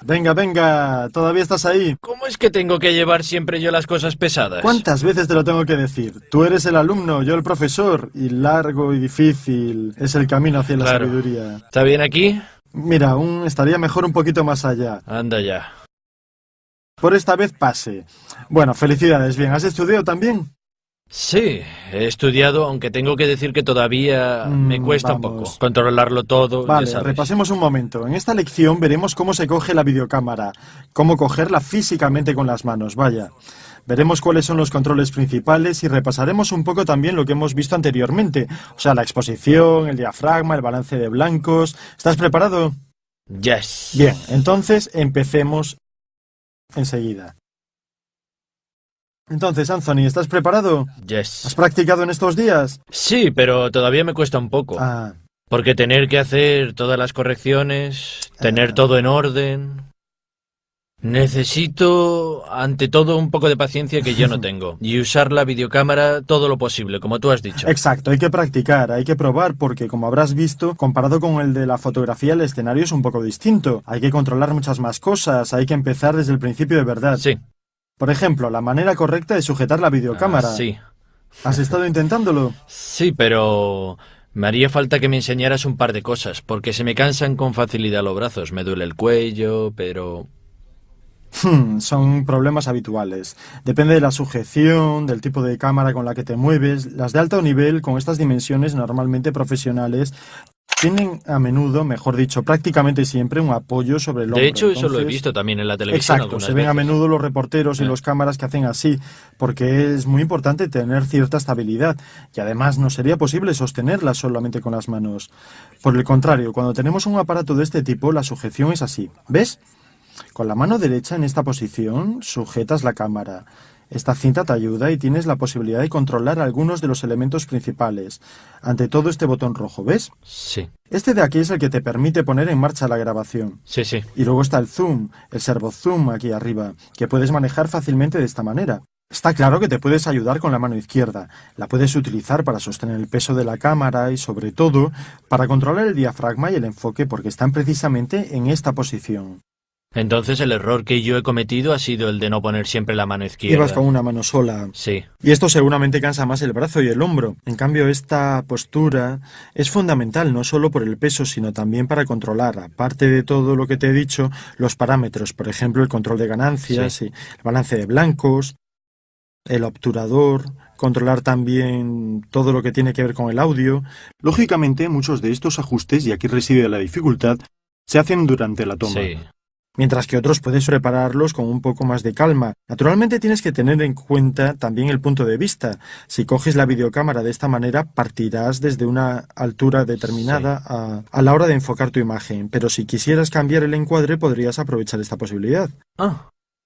Venga, venga, ¿todavía estás ahí? ¿Cómo es que tengo que llevar siempre yo las cosas pesadas? ¿Cuántas veces te lo tengo que decir? Tú eres el alumno, yo el profesor, y largo y difícil es el camino hacia la sabiduría. ¿Está bien aquí? Mira, aún estaría mejor un poquito más allá. Anda ya. Por esta vez pase. Bueno, felicidades, bien. ¿Has estudiado también? Sí, he estudiado, aunque tengo que decir que todavía me cuesta un poco controlarlo todo. Vale, ya sabes. repasemos un momento. En esta lección veremos cómo se coge la videocámara, cómo cogerla físicamente con las manos, vaya. Veremos cuáles son los controles principales y repasaremos un poco también lo que hemos visto anteriormente. O sea, la exposición, el diafragma, el balance de blancos. ¿Estás preparado? Yes. Bien, entonces empecemos enseguida. Entonces, Anthony, ¿estás preparado? Yes. ¿Has practicado en estos días? Sí, pero todavía me cuesta un poco. Porque tener que hacer todas las correcciones, tener todo en orden... Necesito, ante todo, un poco de paciencia que yo no tengo. Y usar la videocámara todo lo posible, como tú has dicho. Exacto, hay que practicar, hay que probar, porque como habrás visto, comparado con el de la fotografía, el escenario es un poco distinto. Hay que controlar muchas más cosas, hay que empezar desde el principio de verdad. Sí. Por ejemplo, la manera correcta de sujetar la videocámara. Sí. ¿Has estado intentándolo? Sí, pero... me haría falta que me enseñaras un par de cosas, porque se me cansan con facilidad los brazos. Me duele el cuello, pero... Son problemas habituales. Depende de la sujeción, del tipo de cámara con la que te mueves. Las de alto nivel, con estas dimensiones normalmente profesionales, tienen a menudo, mejor dicho, prácticamente siempre un apoyo sobre el hombro. De hecho, eso lo he visto también en la televisión. Exacto, se ven a menudo los reporteros y los cámaras que hacen así, porque es muy importante tener cierta estabilidad y además no sería posible sostenerla solamente con las manos. Por el contrario, cuando tenemos un aparato de este tipo, la sujeción es así. ¿Ves? Con la mano derecha en esta posición sujetas la cámara. Esta cinta te ayuda y tienes la posibilidad de controlar algunos de los elementos principales. Ante todo este botón rojo, ¿ves? Sí. Este de aquí es el que te permite poner en marcha la grabación. Sí, sí. Y luego está el zoom, el servo zoom aquí arriba, que puedes manejar fácilmente de esta manera. Está claro que te puedes ayudar con la mano izquierda. La puedes utilizar para sostener el peso de la cámara y, sobre todo, para controlar el diafragma y el enfoque porque están precisamente en esta posición. Entonces el error que yo he cometido ha sido el de no poner siempre la mano izquierda. Ibas con una mano sola. Sí. Y esto seguramente cansa más el brazo y el hombro. En cambio, esta postura es fundamental no solo por el peso, sino también para controlar, aparte de todo lo que te he dicho, los parámetros. Por ejemplo, el control de ganancias, el balance de blancos, el obturador, controlar también todo lo que tiene que ver con el audio. Lógicamente, muchos de estos ajustes, y aquí reside la dificultad, se hacen durante la toma. Sí. Mientras que otros puedes prepararlos con un poco más de calma. Naturalmente tienes que tener en cuenta también el punto de vista. Si coges la videocámara de esta manera, partirás desde una altura determinada a la hora de enfocar tu imagen. Pero si quisieras cambiar el encuadre, podrías aprovechar esta posibilidad.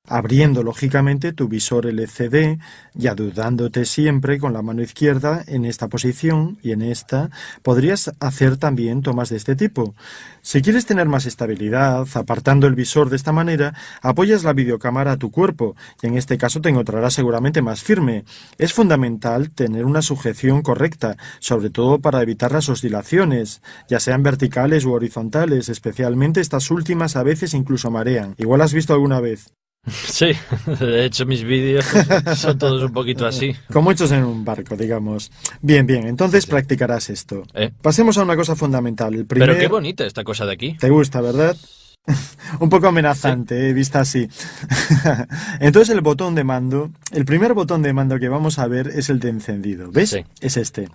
Abriendo, lógicamente, tu visor LCD y ayudándote siempre con la mano izquierda en esta posición y en esta, podrías hacer también tomas de este tipo. Si quieres tener más estabilidad, apartando el visor de esta manera, apoyas la videocámara a tu cuerpo y en este caso te encontrarás seguramente más firme. Es fundamental tener una sujeción correcta, sobre todo para evitar las oscilaciones, ya sean verticales u horizontales, especialmente estas últimas a veces incluso marean. Igual has visto alguna vez. Sí, de hecho mis vídeos son todos un poquito así. Como hechos en un barco, digamos. Bien, entonces practicarás esto. Pasemos a una cosa fundamental. Pero qué bonita esta cosa de aquí. ¿Te gusta, verdad? Un poco amenazante, vista así. Entonces el botón de mando, el primer botón de mando que vamos a ver es el de encendido. ¿Ves? Sí. Es este.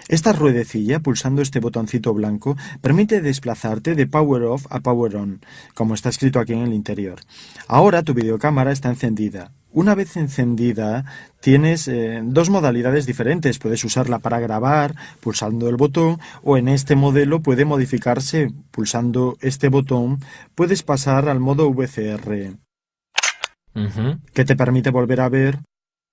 Esta ruedecilla, pulsando este botoncito blanco, permite desplazarte de Power Off a Power On, como está escrito aquí en el interior. Ahora tu videocámara está encendida. Una vez encendida, tienes dos modalidades diferentes. Puedes usarla para grabar, pulsando el botón, o en este modelo puede modificarse. Pulsando este botón, puedes pasar al modo VCR, que te permite volver a ver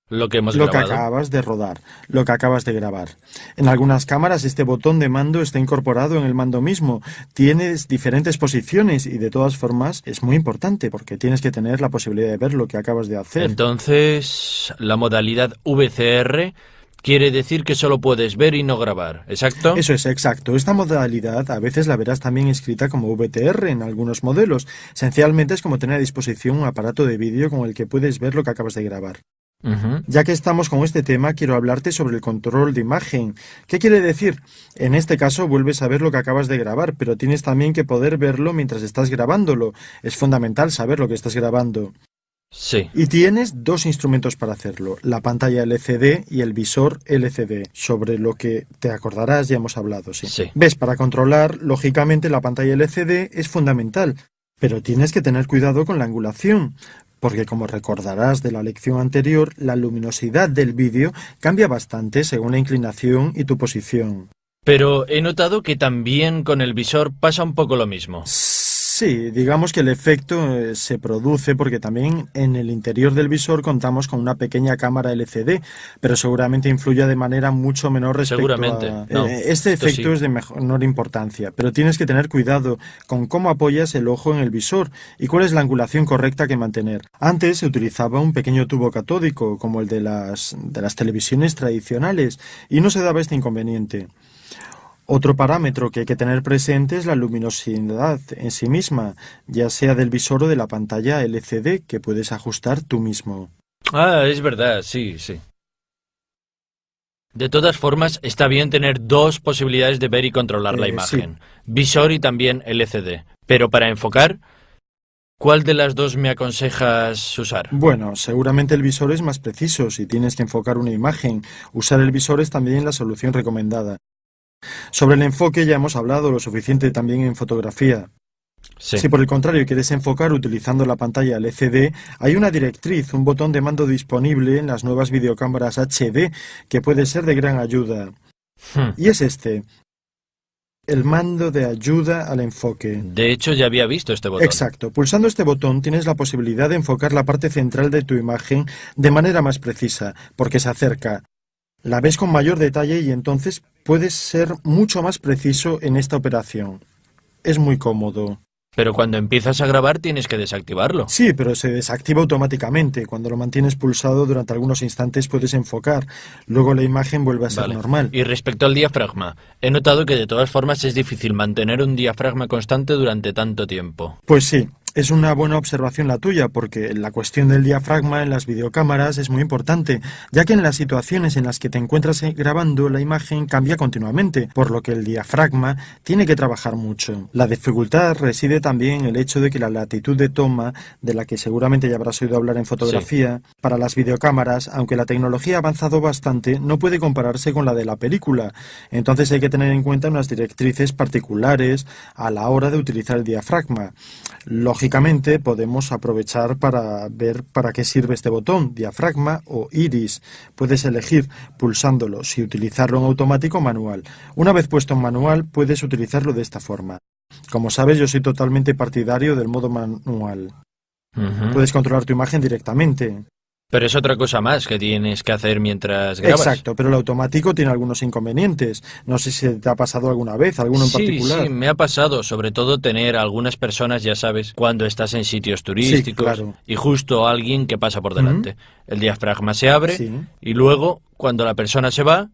lo que acabas de rodar, lo que acabas de grabar. En algunas cámaras este botón de mando está incorporado en el mando mismo. Tienes diferentes posiciones y de todas formas es muy importante porque tienes que tener la posibilidad de ver lo que acabas de hacer. Entonces, la modalidad VCR quiere decir que solo puedes ver y no grabar, ¿exacto? Eso es, exacto. Esta modalidad a veces la verás también escrita como VTR en algunos modelos. Esencialmente es como tener a disposición un aparato de vídeo con el que puedes ver lo que acabas de grabar. Ya que estamos con este tema, quiero hablarte sobre el control de imagen. ¿Qué quiere decir? En este caso vuelves a ver lo que acabas de grabar, pero tienes también que poder verlo mientras estás grabándolo. Es fundamental saber lo que estás grabando. Sí. Y tienes dos instrumentos para hacerlo, la pantalla LCD y el visor LCD, sobre lo que te acordarás ya hemos hablado, sí. Sí. Ves, para controlar, lógicamente la pantalla LCD es fundamental, pero tienes que tener cuidado con la angulación, porque como recordarás de la lección anterior, la luminosidad del vídeo cambia bastante según la inclinación y tu posición. Pero he notado que también con el visor pasa un poco lo mismo. Sí, digamos que el efecto se produce porque también en el interior del visor contamos con una pequeña cámara LCD, pero seguramente influye de manera mucho menor respecto Seguramente. a... No, este esto efecto sí. es de menor importancia, pero tienes que tener cuidado con cómo apoyas el ojo en el visor y cuál es la angulación correcta que mantener. Antes se utilizaba un pequeño tubo catódico, como el de las televisiones tradicionales, y no se daba este inconveniente. Otro parámetro que hay que tener presente es la luminosidad en sí misma, ya sea del visor o de la pantalla LCD, que puedes ajustar tú mismo. Ah, es verdad, sí, sí. De todas formas, está bien tener dos posibilidades de ver y controlar la imagen. Visor y también LCD. Pero para enfocar, ¿cuál de las dos me aconsejas usar? Bueno, seguramente el visor es más preciso si tienes que enfocar una imagen. Usar el visor es también la solución recomendada. Sobre el enfoque ya hemos hablado lo suficiente también en fotografía. Sí. Si por el contrario quieres enfocar utilizando la pantalla LCD, hay una directriz, un botón de mando disponible en las nuevas videocámaras HD que puede ser de gran ayuda. Y es este, el mando de ayuda al enfoque. De hecho, ya había visto este botón. Exacto. Pulsando este botón tienes la posibilidad de enfocar la parte central de tu imagen de manera más precisa, porque se acerca. La ves con mayor detalle y entonces puedes ser mucho más preciso en esta operación. Es muy cómodo. Pero cuando empiezas a grabar tienes que desactivarlo. Sí, pero se desactiva automáticamente. Cuando lo mantienes pulsado durante algunos instantes puedes enfocar. Luego la imagen vuelve a ser normal. Y respecto al diafragma, he notado que de todas formas es difícil mantener un diafragma constante durante tanto tiempo. Pues sí. Es una buena observación la tuya, porque la cuestión del diafragma en las videocámaras es muy importante, ya que en las situaciones en las que te encuentras grabando la imagen cambia continuamente, por lo que el diafragma tiene que trabajar mucho. La dificultad reside también en el hecho de que la latitud de toma, de la que seguramente ya habrás oído hablar en fotografía, para las videocámaras, aunque la tecnología ha avanzado bastante, no puede compararse con la de la película. Entonces hay que tener en cuenta unas directrices particulares a la hora de utilizar el diafragma. Lógicamente podemos aprovechar para ver para qué sirve este botón, diafragma o iris. Puedes elegir pulsándolo si utilizarlo en automático o manual. Una vez puesto en manual puedes utilizarlo de esta forma. Como sabes, yo soy totalmente partidario del modo manual. Puedes controlar tu imagen directamente. Pero es otra cosa más que tienes que hacer mientras grabas. Exacto, pero el automático tiene algunos inconvenientes. No sé si te ha pasado alguna vez, alguno en particular. Sí, me ha pasado, sobre todo tener algunas personas, ya sabes, cuando estás en sitios turísticos y justo alguien que pasa por delante. El diafragma se abre y luego, cuando la persona se va,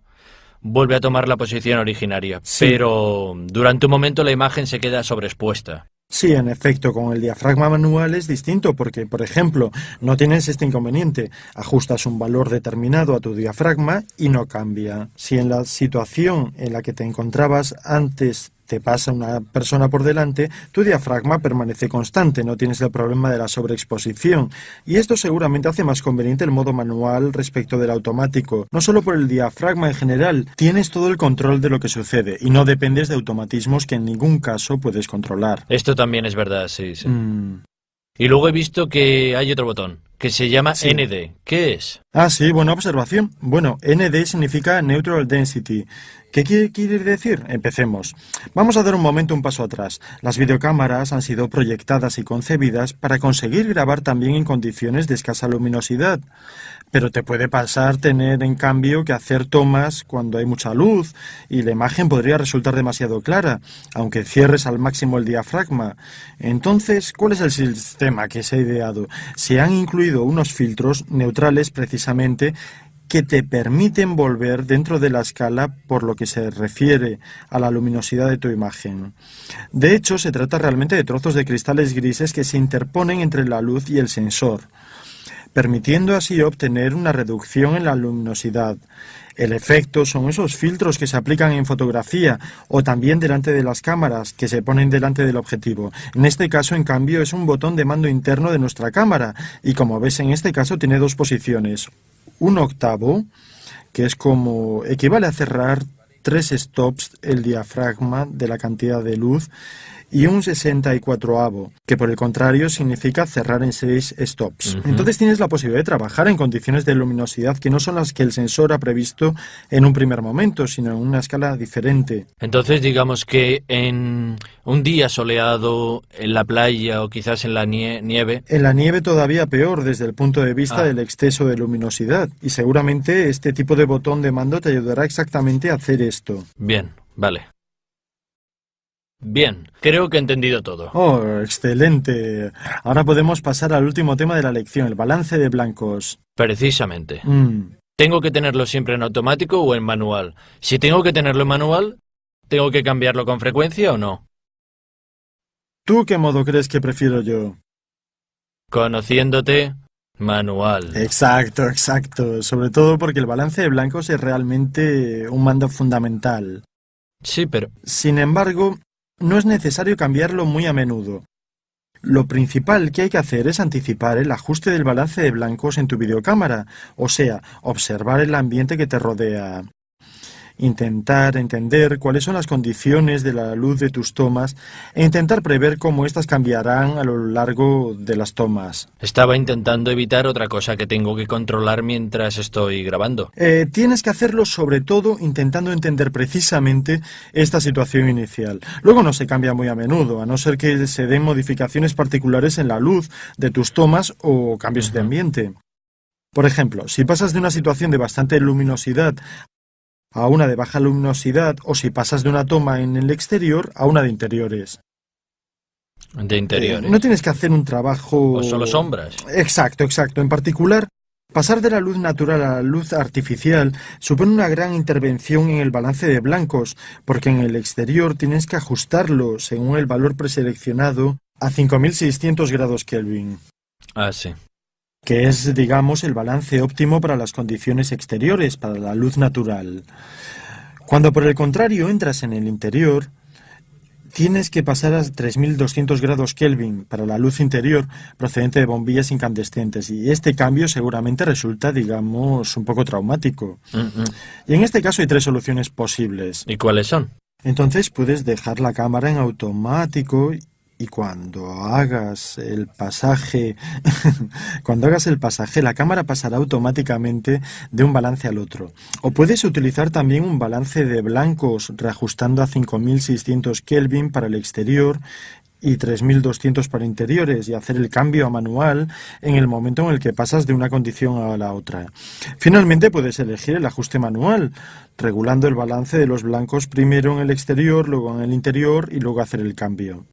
vuelve a tomar la posición originaria. Pero durante un momento la imagen se queda sobreexpuesta. Sí, en efecto, con el diafragma manual es distinto porque, por ejemplo, no tienes este inconveniente. Ajustas un valor determinado a tu diafragma y no cambia. Si en la situación en la que te encontrabas antes te pasa una persona por delante, tu diafragma permanece constante, no tienes el problema de la sobreexposición. Y esto seguramente hace más conveniente el modo manual respecto del automático. No solo por el diafragma en general, tienes todo el control de lo que sucede y no dependes de automatismos que en ningún caso puedes controlar. Esto también es verdad, sí. Y luego he visto que hay otro botón, que se llama ND. ¿Qué es? Ah, sí, buena observación. Bueno, ND significa Neutral Density. ¿Qué quiere decir? Empecemos. Vamos a dar un momento un paso atrás. Las videocámaras han sido proyectadas y concebidas para conseguir grabar también en condiciones de escasa luminosidad. Pero te puede pasar tener en cambio que hacer tomas cuando hay mucha luz y la imagen podría resultar demasiado clara, aunque cierres al máximo el diafragma. Entonces, ¿cuál es el sistema que se ha ideado? Se han incluido unos filtros neutrales precisamente que te permiten volver dentro de la escala por lo que se refiere a la luminosidad de tu imagen. De hecho, se trata realmente de trozos de cristales grises que se interponen entre la luz y el sensor, permitiendo así obtener una reducción en la luminosidad. El efecto son esos filtros que se aplican en fotografía o también delante de las cámaras que se ponen delante del objetivo. En este caso, en cambio, es un botón de mando interno de nuestra cámara y como ves en este caso tiene dos posiciones. Un octavo, que es como equivale a cerrar 3 stops el diafragma de la cantidad de luz, y un 64avo, que por el contrario significa cerrar en 6 stops. Entonces tienes la posibilidad de trabajar en condiciones de luminosidad que no son las que el sensor ha previsto en un primer momento, sino en una escala diferente. Entonces digamos que en un día soleado, en la playa o quizás en la nieve... En la nieve todavía peor desde el punto de vista del exceso de luminosidad, y seguramente este tipo de botón de mando te ayudará exactamente a hacer esto. Bien, vale. Bien, creo que he entendido todo. Oh, excelente. Ahora podemos pasar al último tema de la lección, el balance de blancos. Precisamente. ¿Tengo que tenerlo siempre en automático o en manual? Si tengo que tenerlo en manual, ¿tengo que cambiarlo con frecuencia o no? ¿Tú qué modo crees que prefiero yo? Conociéndote, manual. Exacto. Sobre todo porque el balance de blancos es realmente un mando fundamental. Sí, pero... Sin embargo, no es necesario cambiarlo muy a menudo. Lo principal que hay que hacer es anticipar el ajuste del balance de blancos en tu videocámara, o sea, observar el ambiente que te rodea. Intentar entender cuáles son las condiciones de la luz de tus tomas e intentar prever cómo éstas cambiarán a lo largo de las tomas. Estaba intentando evitar otra cosa que tengo que controlar mientras estoy grabando. Tienes que hacerlo sobre todo intentando entender precisamente esta situación inicial. Luego no se cambia muy a menudo, a no ser que se den modificaciones particulares en la luz de tus tomas o cambios de ambiente. Por ejemplo, si pasas de una situación de bastante luminosidad a una de baja luminosidad, o si pasas de una toma en el exterior a una de interiores. De interiores. No tienes que hacer un trabajo... ¿O solo sombras? Exacto. En particular, pasar de la luz natural a la luz artificial supone una gran intervención en el balance de blancos, porque en el exterior tienes que ajustarlo según el valor preseleccionado a 5600 grados Kelvin. Ah, sí. Que es, digamos, el balance óptimo para las condiciones exteriores, para la luz natural. Cuando, por el contrario, entras en el interior, tienes que pasar a 3200 grados Kelvin para la luz interior procedente de bombillas incandescentes, y este cambio seguramente resulta, digamos, un poco traumático. Y en este caso hay 3 soluciones posibles. ¿Y cuáles son? Entonces puedes dejar la cámara en automático y cuando hagas el pasaje, la cámara pasará automáticamente de un balance al otro. O puedes utilizar también un balance de blancos reajustando a 5600 Kelvin para el exterior y 3200 para interiores y hacer el cambio a manual en el momento en el que pasas de una condición a la otra. Finalmente puedes elegir el ajuste manual, regulando el balance de los blancos primero en el exterior, luego en el interior y luego hacer el cambio.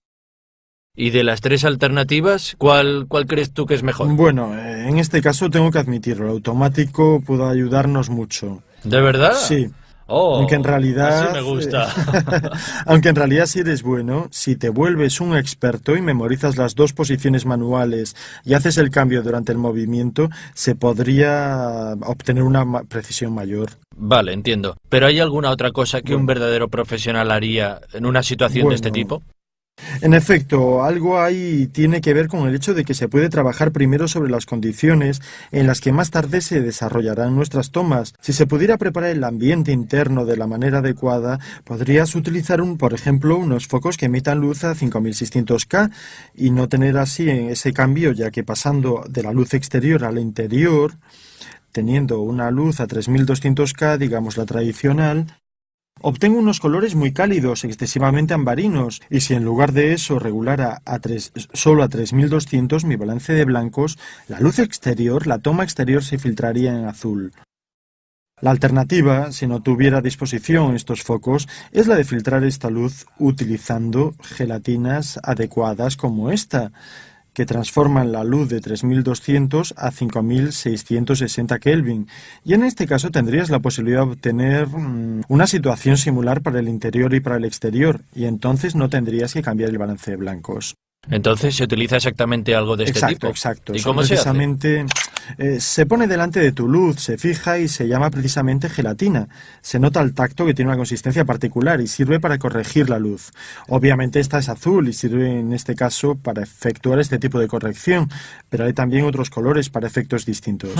¿Y de las 3 alternativas, cuál crees tú que es mejor? Bueno, en este caso tengo que admitirlo, el automático puede ayudarnos mucho. ¿De verdad? Sí. Oh, aunque en realidad, así me gusta. Aunque en realidad si eres bueno, si te vuelves un experto y memorizas las 2 posiciones manuales y haces el cambio durante el movimiento, se podría obtener una precisión mayor. Vale, entiendo. ¿Pero hay alguna otra cosa que un verdadero profesional haría en una situación de este tipo? En efecto, algo ahí tiene que ver con el hecho de que se puede trabajar primero sobre las condiciones en las que más tarde se desarrollarán nuestras tomas. Si se pudiera preparar el ambiente interno de la manera adecuada, podrías utilizar, por ejemplo, unos focos que emitan luz a 5600K y no tener así ese cambio, ya que pasando de la luz exterior al interior, teniendo una luz a 3200K, digamos la tradicional, obtengo unos colores muy cálidos, excesivamente ambarinos, y si en lugar de eso regulara solo a 3200 mi balance de blancos, la luz exterior, la toma exterior se filtraría en azul. La alternativa, si no tuviera a disposición estos focos, es la de filtrar esta luz utilizando gelatinas adecuadas como esta. que transforman la luz de 3200 a 5660 Kelvin. Y en este caso tendrías la posibilidad de obtener una situación similar para el interior y para el exterior, y entonces no tendrías que cambiar el balance de blancos. Entonces se utiliza exactamente algo de este tipo. Exacto. ¿Y cómo se hace? Se pone delante de tu luz, se fija y se llama precisamente gelatina. Se nota al tacto que tiene una consistencia particular y sirve para corregir la luz. Obviamente esta es azul y sirve en este caso para efectuar este tipo de corrección, pero hay también otros colores para efectos distintos.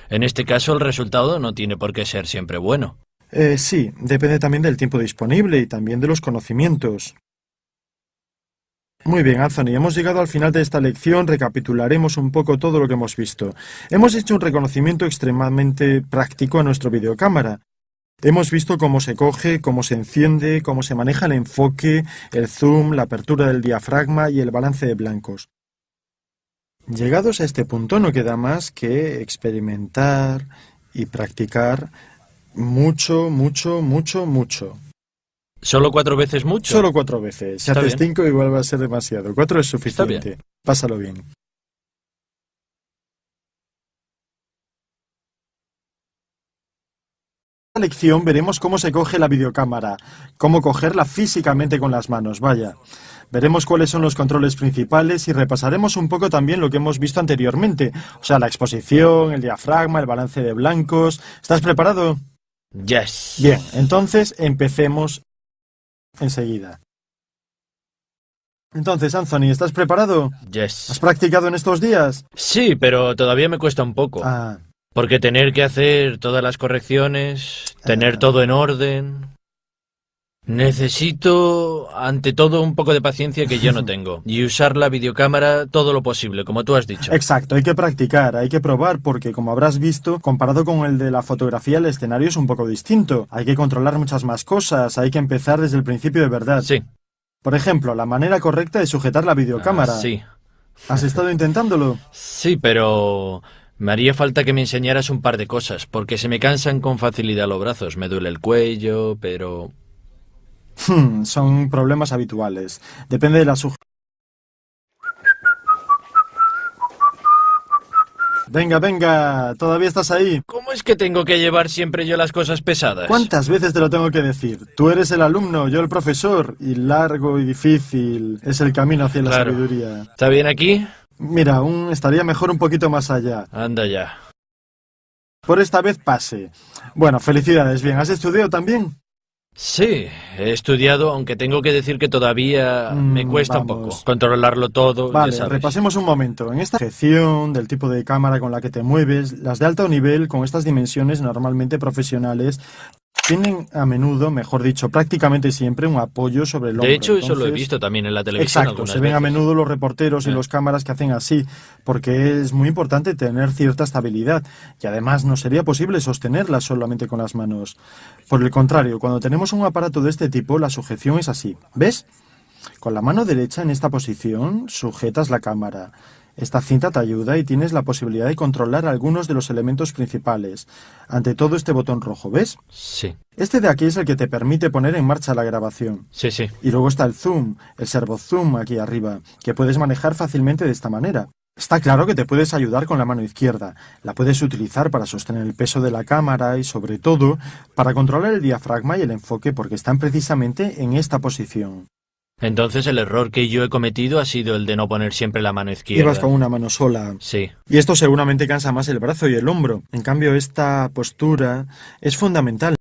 En este caso el resultado no tiene por qué ser siempre bueno. Sí, depende también del tiempo disponible y también de los conocimientos. Muy bien, Anthony, hemos llegado al final de esta lección, recapitularemos un poco todo lo que hemos visto. Hemos hecho un reconocimiento extremadamente práctico a nuestra videocámara. Hemos visto cómo se coge, cómo se enciende, cómo se maneja el enfoque, el zoom, la apertura del diafragma y el balance de blancos. Llegados a este punto no queda más que experimentar y practicar mucho. ¿Solo 4 veces mucho? Solo 4 veces. Si haces 5 igual va a ser demasiado. 4 es suficiente. Pásalo bien. En esta lección veremos cómo se coge la videocámara, cómo cogerla físicamente con las manos, vaya. Veremos cuáles son los controles principales y repasaremos un poco también lo que hemos visto anteriormente, o sea, la exposición, el diafragma, el balance de blancos. ¿Estás preparado? Yes. Bien, entonces empecemos enseguida. Entonces, Anthony, ¿estás preparado? Yes. ¿Has practicado en estos días? Sí, pero todavía me cuesta un poco. Porque tener que hacer todas las correcciones, tener todo en orden... Necesito, ante todo, un poco de paciencia que yo no tengo. Y usar la videocámara todo lo posible, como tú has dicho. Exacto, hay que practicar, hay que probar, porque como habrás visto, comparado con el de la fotografía, el escenario es un poco distinto. Hay que controlar muchas más cosas, hay que empezar desde el principio de verdad. Sí. Por ejemplo, la manera correcta de sujetar la videocámara. Sí. ¿Has estado intentándolo? Sí, pero... me haría falta que me enseñaras un par de cosas, porque se me cansan con facilidad los brazos. Me duele el cuello, pero... Son problemas habituales. Depende de la sujeción. Venga, ¿todavía estás ahí? ¿Cómo es que tengo que llevar siempre yo las cosas pesadas? ¿Cuántas veces te lo tengo que decir? Tú eres el alumno, yo el profesor, y largo y difícil es el camino hacia la sabiduría. ¿Está bien aquí? Mira, aún estaría mejor un poquito más allá. Anda ya. Por esta vez pase. Bueno, felicidades, bien. ¿Has estudiado también? Sí, he estudiado, aunque tengo que decir que todavía me cuesta un poco controlarlo todo. Vale, ya sabes. Repasemos un momento. En esta sección del tipo de cámara con la que te mueves, las de alto nivel con estas dimensiones normalmente profesionales tienen a menudo, mejor dicho, prácticamente siempre un apoyo sobre el hombro. De hecho, eso lo he visto también en la televisión. Exacto, se ven a menudo los reporteros y los cámaras que hacen así, porque es muy importante tener cierta estabilidad y además no sería posible sostenerla solamente con las manos. Por el contrario, cuando tenemos un aparato de este tipo, la sujeción es así. ¿Ves? Con la mano derecha en esta posición sujetas la cámara. Esta cinta te ayuda y tienes la posibilidad de controlar algunos de los elementos principales. Ante todo este botón rojo, ¿ves? Sí. Este de aquí es el que te permite poner en marcha la grabación. Sí. Y luego está el zoom, el servo zoom aquí arriba, que puedes manejar fácilmente de esta manera. Está claro que te puedes ayudar con la mano izquierda. La puedes utilizar para sostener el peso de la cámara y, sobre todo, para controlar el diafragma y el enfoque porque están precisamente en esta posición. Entonces el error que yo he cometido ha sido el de no poner siempre la mano izquierda. Ibas con una mano sola. Sí. Y esto seguramente cansa más el brazo y el hombro. En cambio, esta postura es fundamental.